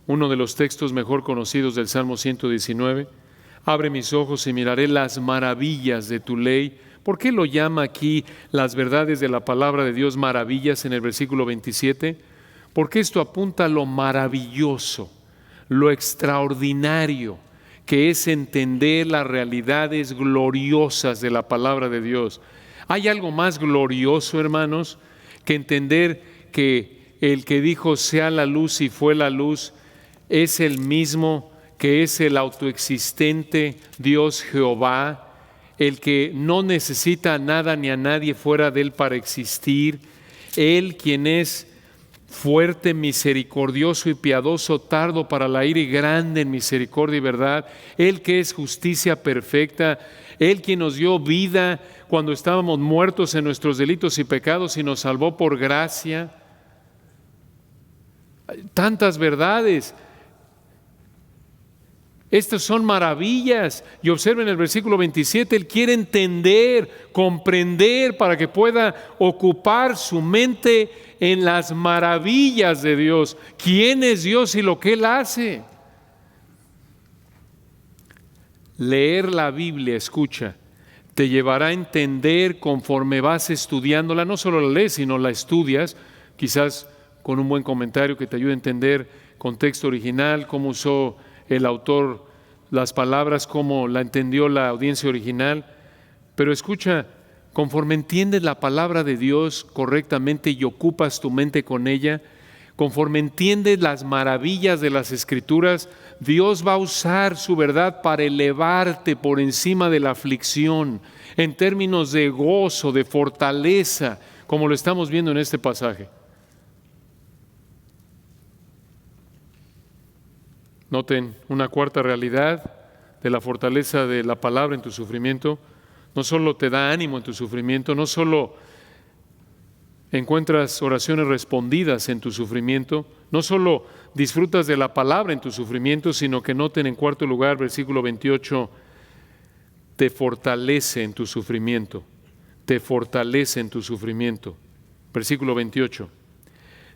uno de los textos mejor conocidos del Salmo 119. Abre mis ojos y miraré las maravillas de tu ley. ¿Por qué lo llama aquí las verdades de la palabra de Dios maravillas en el versículo 27? Porque esto apunta a lo maravilloso, lo extraordinario, que es entender las realidades gloriosas de la palabra de Dios. ¿Hay algo más glorioso, hermanos, que entender que el que dijo sea la luz y fue la luz es el mismo que es el autoexistente Dios Jehová, el que no necesita a nada ni a nadie fuera de Él para existir, Él quien es fuerte, misericordioso y piadoso, tardo para la ira y grande en misericordia y verdad, Él que es justicia perfecta, Él quien nos dio vida cuando estábamos muertos en nuestros delitos y pecados y nos salvó por gracia. Tantas verdades. Estas son maravillas. Y observen el versículo 27, Él quiere entender, comprender para que pueda ocupar su mente en las maravillas de Dios. ¿Quién es Dios y lo que Él hace? Leer la Biblia, escucha, te llevará a entender conforme vas estudiándola. No solo la lees, sino la estudias, quizás con un buen comentario que te ayude a entender contexto original, cómo usó el autor las palabras, cómo la entendió la audiencia original. Pero escucha, conforme entiendes la palabra de Dios correctamente y ocupas tu mente con ella, conforme entiendes las maravillas de las Escrituras, Dios va a usar su verdad para elevarte por encima de la aflicción, en términos de gozo, de fortaleza, como lo estamos viendo en este pasaje. Noten una cuarta realidad de la fortaleza de la palabra en tu sufrimiento. No solo te da ánimo en tu sufrimiento, no solo encuentras oraciones respondidas en tu sufrimiento, no solo disfrutas de la palabra en tu sufrimiento, sino que noten en cuarto lugar, versículo 28, te fortalece en tu sufrimiento, te fortalece en tu sufrimiento. Versículo 28,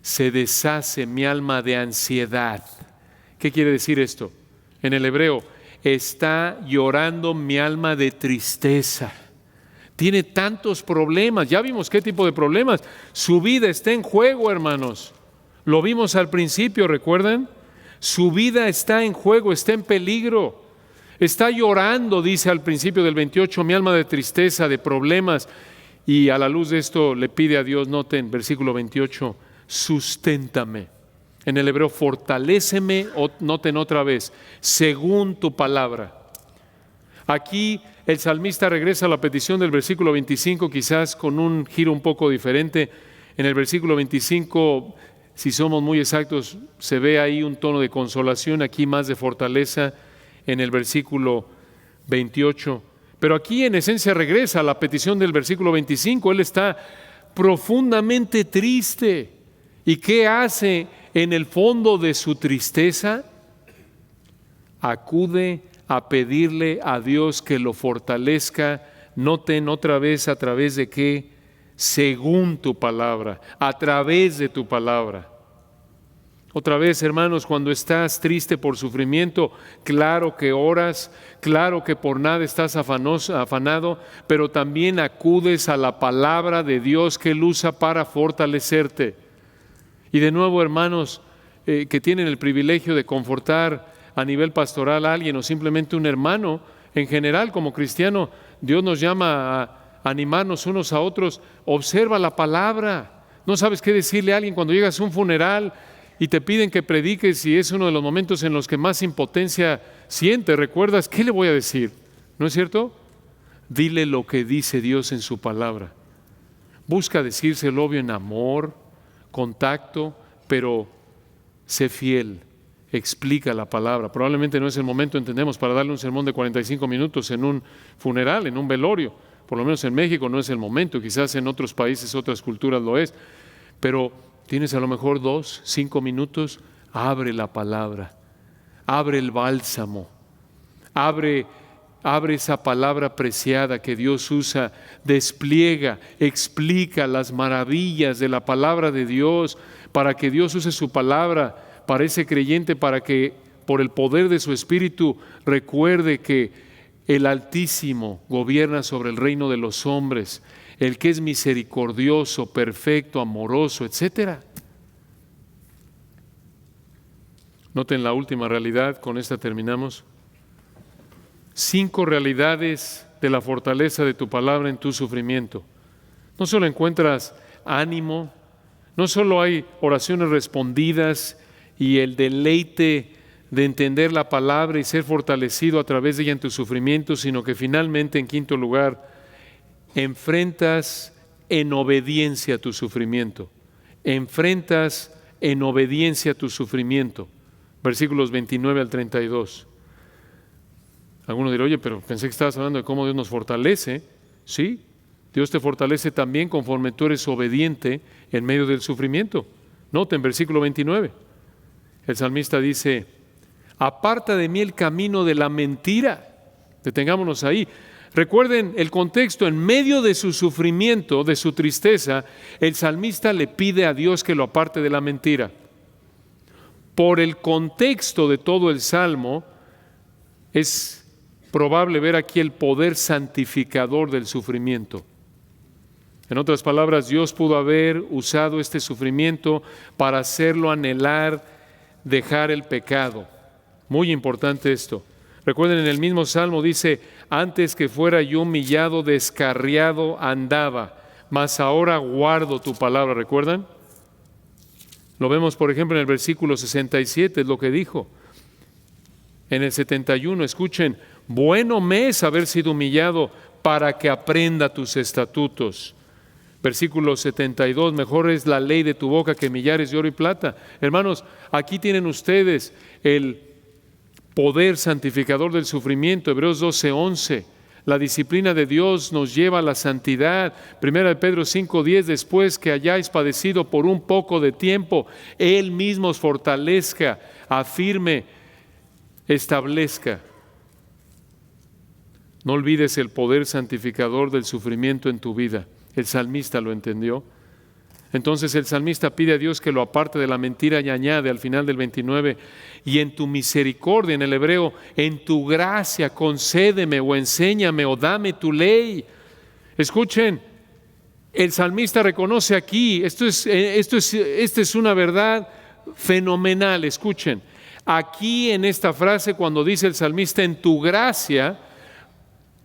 se deshace mi alma de ansiedad. ¿Qué quiere decir esto? En el hebreo, está llorando mi alma de tristeza. Tiene tantos problemas. Ya vimos qué tipo de problemas. Su vida está en juego, hermanos. Lo vimos al principio, ¿recuerdan? Su vida está en juego, está en peligro. Está llorando, dice al principio del 28, mi alma de tristeza, de problemas. Y a la luz de esto le pide a Dios, noten, versículo 28, susténtame. En el hebreo, fortaléceme, noten otra vez, según tu palabra. Aquí el salmista regresa a la petición del versículo 25, quizás con un giro un poco diferente. En el versículo 25, si somos muy exactos, se ve ahí un tono de consolación, aquí más de fortaleza en el versículo 28. Pero aquí en esencia regresa a la petición del versículo 25. Él está profundamente triste. ¿Y qué hace en el fondo de su tristeza? Acude a pedirle a Dios que lo fortalezca. Noten otra vez a través de qué, según tu palabra, a través de tu palabra. Otra vez, hermanos, cuando estás triste por sufrimiento, claro que oras, claro que por nada estás afanado, pero también acudes a la palabra de Dios que Él usa para fortalecerte. Y de nuevo, hermanos, que tienen el privilegio de confortar a nivel pastoral a alguien o simplemente un hermano, en general como cristiano, Dios nos llama a animarnos unos a otros. Observa la palabra. No sabes qué decirle a alguien cuando llegas a un funeral y te piden que prediques y es uno de los momentos en los que más impotencia sientes. ¿Recuerdas? ¿Qué le voy a decir? ¿No es cierto? Dile lo que dice Dios en su palabra. Busca decírselo obvio en amor, contacto, pero sé fiel, explica la palabra. Probablemente no es el momento, entendemos, para darle un sermón de 45 minutos en un funeral, en un velorio. Por lo menos en México no es el momento, quizás en otros países, otras culturas lo es. Pero tienes a lo mejor 2, 5 minutos, abre la palabra, abre el bálsamo, abre esa palabra preciada que Dios usa, despliega, explica las maravillas de la palabra de Dios, para que Dios use su palabra para ese creyente, para que por el poder de su Espíritu recuerde que el Altísimo gobierna sobre el reino de los hombres, el que es misericordioso, perfecto, amoroso, etcétera. Noten la última realidad, con esta terminamos. 5 realidades de la fortaleza de tu palabra en tu sufrimiento. No solo encuentras ánimo, No solo hay oraciones respondidas y el deleite de entender la palabra y ser fortalecido a través de ella en tu sufrimiento, sino que finalmente, en quinto lugar, enfrentas en obediencia tu sufrimiento. Enfrentas en obediencia tu sufrimiento. Versículos 29 al 32. Algunos dirán, oye, pero pensé que estabas hablando de cómo Dios nos fortalece. Sí, Dios te fortalece también conforme tú eres obediente en medio del sufrimiento. Noten, versículo 29. El salmista dice, aparta de mí el camino de la mentira. Detengámonos ahí. Recuerden el contexto, en medio de su sufrimiento, de su tristeza, el salmista le pide a Dios que lo aparte de la mentira. Por el contexto de todo el salmo, es probable ver aquí el poder santificador del sufrimiento. En otras palabras, Dios pudo haber usado este sufrimiento para hacerlo anhelar, dejar el pecado. Muy importante esto. Recuerden, en el mismo Salmo dice, antes que fuera yo humillado, descarriado andaba, mas ahora guardo tu palabra. ¿Recuerdan? Lo vemos, por ejemplo, en el versículo 67, es lo que dijo. En el 71, escuchen, bueno me es haber sido humillado para que aprenda tus estatutos. Versículo 72, mejor es la ley de tu boca que millares de oro y plata. Hermanos, aquí tienen ustedes el poder santificador del sufrimiento. Hebreos 12:11. La disciplina de Dios nos lleva a la santidad. Primera de Pedro 5:10. Después que hayáis padecido por un poco de tiempo, Él mismo os fortalezca, afirme, establezca. No olvides el poder santificador del sufrimiento en tu vida. El salmista lo entendió. Entonces el salmista pide a Dios que lo aparte de la mentira y añade al final del 29, y en tu misericordia, en el hebreo, en tu gracia, concédeme o enséñame o dame tu ley. Escuchen, el salmista reconoce aquí, esta es una verdad fenomenal. Escuchen, aquí en esta frase cuando dice el salmista, en tu gracia,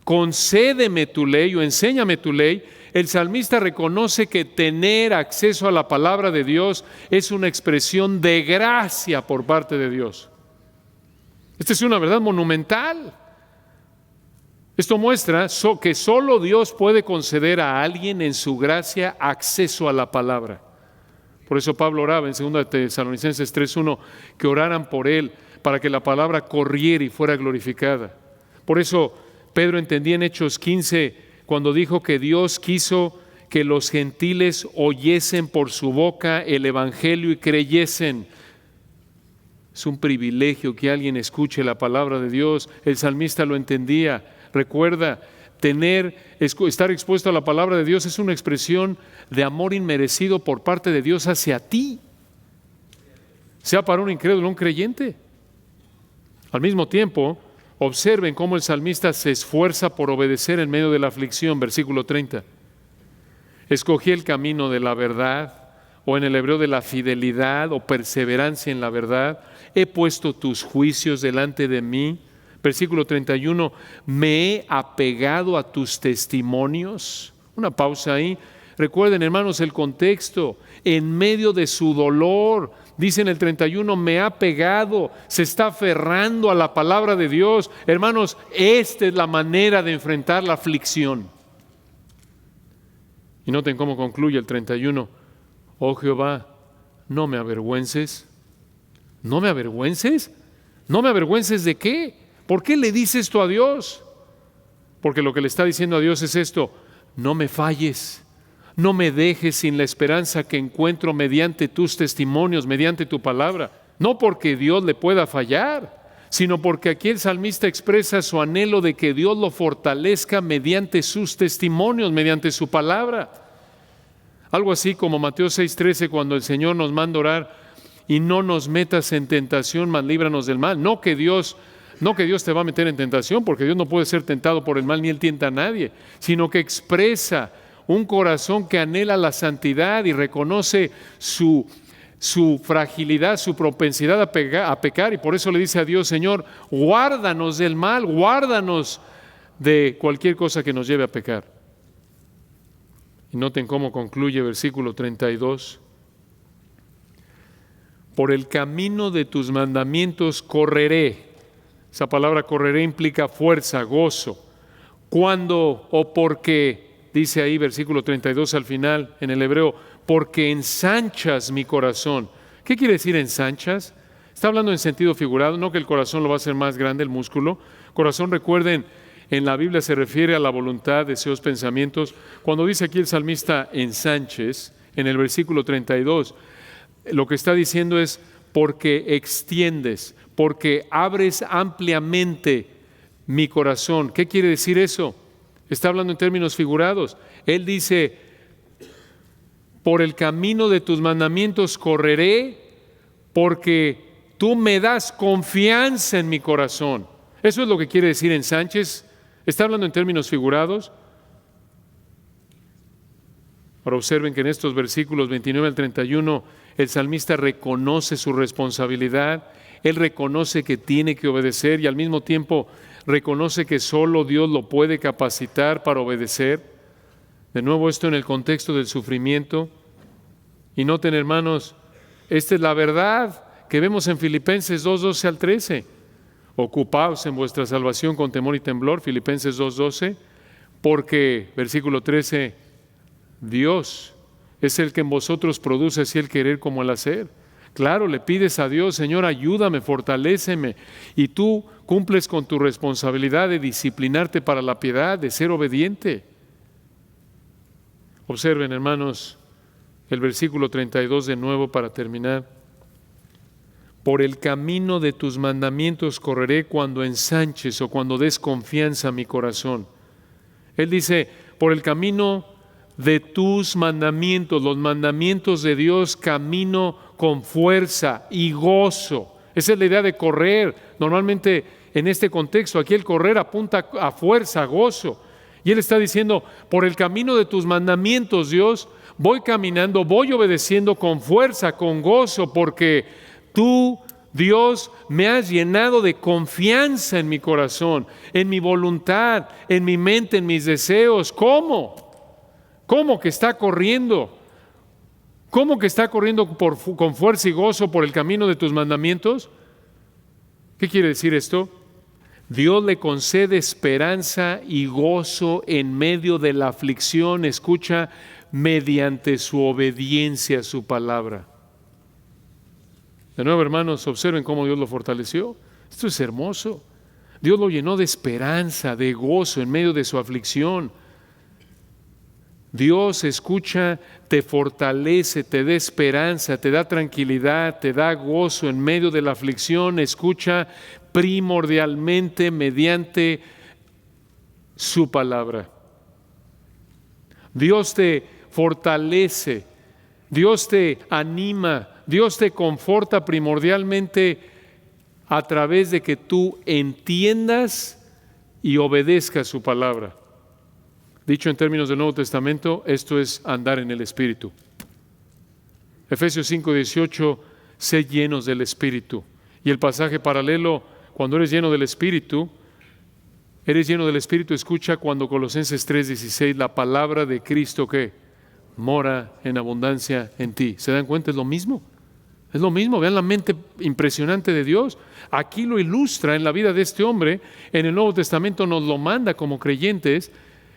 concédeme tu ley o enséñame tu ley, el salmista reconoce que tener acceso a la palabra de Dios es una expresión de gracia por parte de Dios. Esta es una verdad monumental. Esto muestra que solo Dios puede conceder a alguien en su gracia acceso a la palabra. Por eso Pablo oraba en 2 Tesalonicenses 3:1 que oraran por él para que la palabra corriera y fuera glorificada. Por eso Pedro entendía en Hechos 15 cuando dijo que Dios quiso que los gentiles oyesen por su boca el evangelio y creyesen. Es un privilegio que alguien escuche la palabra de Dios. El salmista lo entendía. Recuerda, estar expuesto a la palabra de Dios es una expresión de amor inmerecido por parte de Dios hacia ti, sea para un incrédulo o un creyente. Al mismo tiempo, observen cómo el salmista se esfuerza por obedecer en medio de la aflicción. Versículo 30. Escogí el camino de la verdad, o en el hebreo de la fidelidad o perseverancia en la verdad. He puesto tus juicios delante de mí. Versículo 31. Me he apegado a tus testimonios. Una pausa ahí. Recuerden, hermanos, el contexto. En medio de su dolor, dice en el 31, me ha pegado, se está aferrando a la palabra de Dios. Hermanos, esta es la manera de enfrentar la aflicción. Y noten cómo concluye el 31. Oh Jehová, no me avergüences. ¿No me avergüences? ¿No me avergüences de qué? ¿Por qué le dice esto a Dios? Porque lo que le está diciendo a Dios es esto: no me falles. No me dejes sin la esperanza que encuentro mediante tus testimonios, mediante tu palabra. No porque Dios le pueda fallar, sino porque aquí el salmista expresa su anhelo de que Dios lo fortalezca mediante sus testimonios, mediante su palabra. Algo así como Mateo 6:13, cuando el Señor nos manda orar, y no nos metas en tentación, mas líbranos del mal. No que Dios te va a meter en tentación, porque Dios no puede ser tentado por el mal, ni Él tienta a nadie, sino que expresa un corazón que anhela la santidad y reconoce su fragilidad, su propensidad a pecar, y por eso le dice a Dios: Señor, guárdanos del mal, guárdanos de cualquier cosa que nos lleve a pecar. Y noten cómo concluye versículo 32. Por el camino de tus mandamientos correré. Esa palabra correré implica fuerza, gozo. Cuando o porque, dice ahí versículo 32 al final en el hebreo, porque ensanchas mi corazón. ¿Qué quiere decir ensanchas? Está hablando en sentido figurado, no que el corazón lo va a hacer más grande, el músculo. Corazón, recuerden, en la Biblia se refiere a la voluntad, deseos, pensamientos. Cuando dice aquí el salmista ensanches, en el versículo 32, lo que está diciendo es porque extiendes, porque abres ampliamente mi corazón. ¿Qué quiere decir eso? Está hablando en términos figurados. Él dice, por el camino de tus mandamientos correré, porque tú me das confianza en mi corazón. Eso es lo que quiere decir ensanches. Está hablando en términos figurados. Ahora observen que en estos versículos 29 al 31, el salmista reconoce su responsabilidad. Él reconoce que tiene que obedecer y al mismo tiempo reconoce que solo Dios lo puede capacitar para obedecer. De nuevo, esto en el contexto del sufrimiento. Y noten, hermanos, esta es la verdad que vemos en Filipenses 2:12 al 13. Ocupaos en vuestra salvación con temor y temblor, Filipenses 2:12, porque, versículo 13, Dios es el que en vosotros produce así el querer como el hacer. Claro, le pides a Dios, Señor, ayúdame, fortaléceme, y tú cumples con tu responsabilidad de disciplinarte para la piedad, de ser obediente. Observen, hermanos, el versículo 32 de nuevo para terminar. Por el camino de tus mandamientos correré cuando ensanches o cuando des confianza a mi corazón. Él dice, por el camino de tus mandamientos, los mandamientos de Dios, camino con fuerza y gozo. Esa es la idea de correr. Normalmente en este contexto, aquí el correr apunta a fuerza, a gozo. Y Él está diciendo, por el camino de tus mandamientos, Dios, voy caminando, voy obedeciendo con fuerza, con gozo, porque tú, Dios, me has llenado de confianza en mi corazón, en mi voluntad, en mi mente, en mis deseos. ¿Cómo? ¿Cómo que está corriendo? ¿Cómo que está corriendo con fuerza y gozo por el camino de tus mandamientos? ¿Qué quiere decir esto? Dios le concede esperanza y gozo en medio de la aflicción, escucha, mediante su obediencia a su palabra. De nuevo, hermanos, observen cómo Dios lo fortaleció. Esto es hermoso. Dios lo llenó de esperanza, de gozo en medio de su aflicción. Dios, escucha, te fortalece, te da esperanza, te da tranquilidad, te da gozo en medio de la aflicción. Escucha, primordialmente mediante su palabra. Dios te fortalece, Dios te anima, Dios te conforta primordialmente a través de que tú entiendas y obedezcas su palabra. Dicho en términos del Nuevo Testamento, esto es andar en el Espíritu. Efesios 5:18, sé llenos del Espíritu. Y el pasaje paralelo, cuando eres lleno del Espíritu, escucha cuando Colosenses 3:16, la palabra de Cristo que mora en abundancia en ti. ¿Se dan cuenta? Es lo mismo. Es lo mismo. Vean la mente impresionante de Dios. Aquí lo ilustra en la vida de este hombre. En el Nuevo Testamento nos lo manda como creyentes.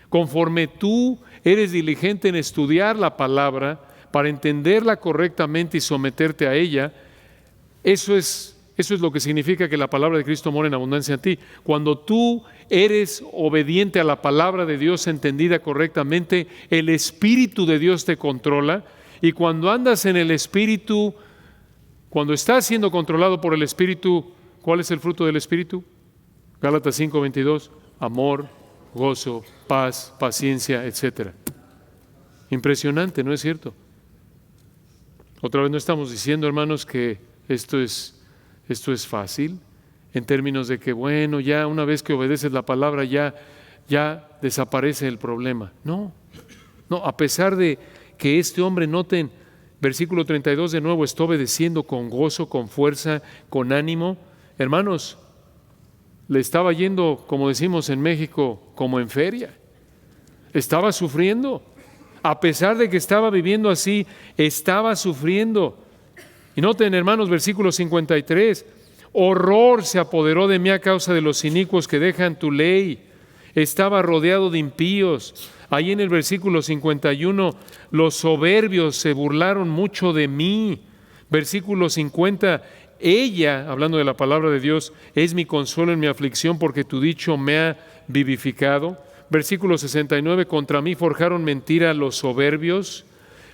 Conforme tú eres diligente en estudiar la palabra para entenderla correctamente y someterte a ella, eso es lo que significa que la palabra de Cristo mora en abundancia en ti. Cuando tú eres obediente a la palabra de Dios entendida correctamente, el Espíritu de Dios te controla, y cuando andas en el Espíritu, cuando estás siendo controlado por el Espíritu, ¿cuál es el fruto del Espíritu? Gálatas 5:22, amor, gozo, paz, paciencia, etc. Impresionante, ¿no es cierto? Otra vez no estamos diciendo, hermanos, que esto es fácil, en términos de que, bueno, ya una vez que obedeces la palabra, ya desaparece el problema. No, a pesar de que este hombre, noten, versículo 32 de nuevo, está obedeciendo con gozo, con fuerza, con ánimo. Hermanos, le estaba yendo, como decimos en México, como en feria. Estaba sufriendo. A pesar de que estaba viviendo así, estaba sufriendo. Y noten, hermanos, versículo 53, horror se apoderó de mí a causa de los inicuos que dejan tu ley. Estaba rodeado de impíos. Ahí en el versículo 51, los soberbios se burlaron mucho de mí. Versículo 50, ella, hablando de la palabra de Dios, es mi consuelo en mi aflicción porque tu dicho me ha vivificado. Versículo 69, contra mí forjaron mentira los soberbios,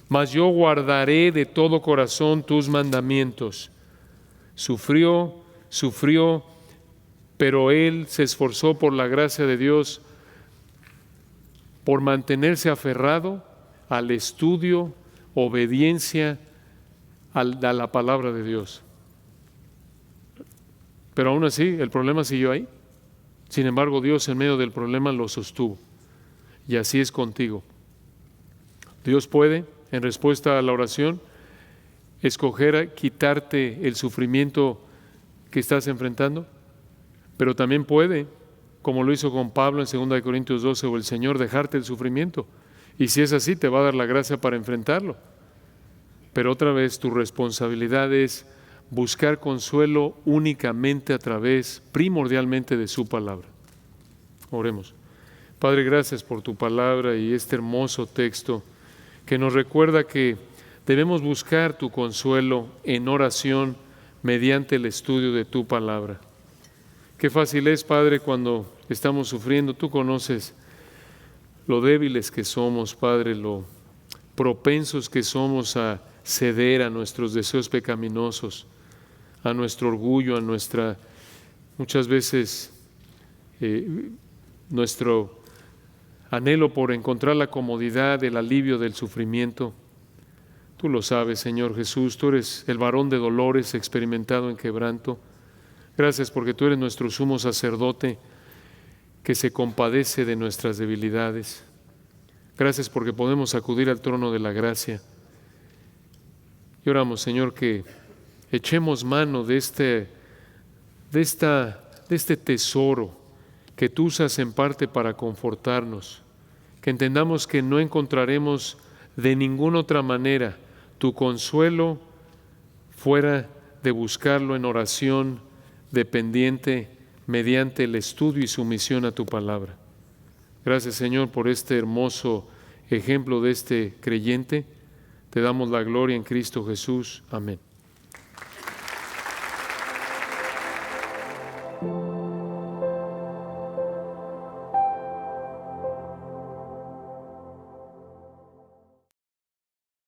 mas yo guardaré de todo corazón tus mandamientos. Sufrió, pero él se esforzó por la gracia de Dios, por mantenerse aferrado al estudio, obediencia a la palabra de Dios. Pero aún así, el problema siguió ahí. Sin embargo, Dios en medio del problema lo sostuvo. Y así es contigo. Dios puede, en respuesta a la oración, escoger quitarte el sufrimiento que estás enfrentando, pero también puede, como lo hizo con Pablo en 2 Corintios 12, o el Señor dejarte el sufrimiento. Y si es así, te va a dar la gracia para enfrentarlo. Pero otra vez, tu responsabilidad es buscar consuelo únicamente a través, primordialmente, de su palabra. Oremos. Padre, gracias por tu palabra y este hermoso texto que nos recuerda que debemos buscar tu consuelo en oración mediante el estudio de tu palabra. Qué fácil es, Padre, cuando estamos sufriendo. Tú conoces lo débiles que somos, Padre, lo propensos que somos a ceder a nuestros deseos pecaminosos, a nuestro orgullo, a nuestra, muchas veces, nuestro anhelo por encontrar la comodidad, el alivio del sufrimiento. Tú lo sabes, Señor Jesús, tú eres el varón de dolores experimentado en quebranto. Gracias porque tú eres nuestro sumo sacerdote que se compadece de nuestras debilidades. Gracias porque podemos acudir al trono de la gracia. Y oramos, Señor, que echemos mano de este tesoro que tú usas en parte para confortarnos, que entendamos que no encontraremos de ninguna otra manera tu consuelo fuera de buscarlo en oración dependiente mediante el estudio y sumisión a tu palabra. Gracias, Señor, por este hermoso ejemplo de este creyente. Te damos la gloria en Cristo Jesús. Amén.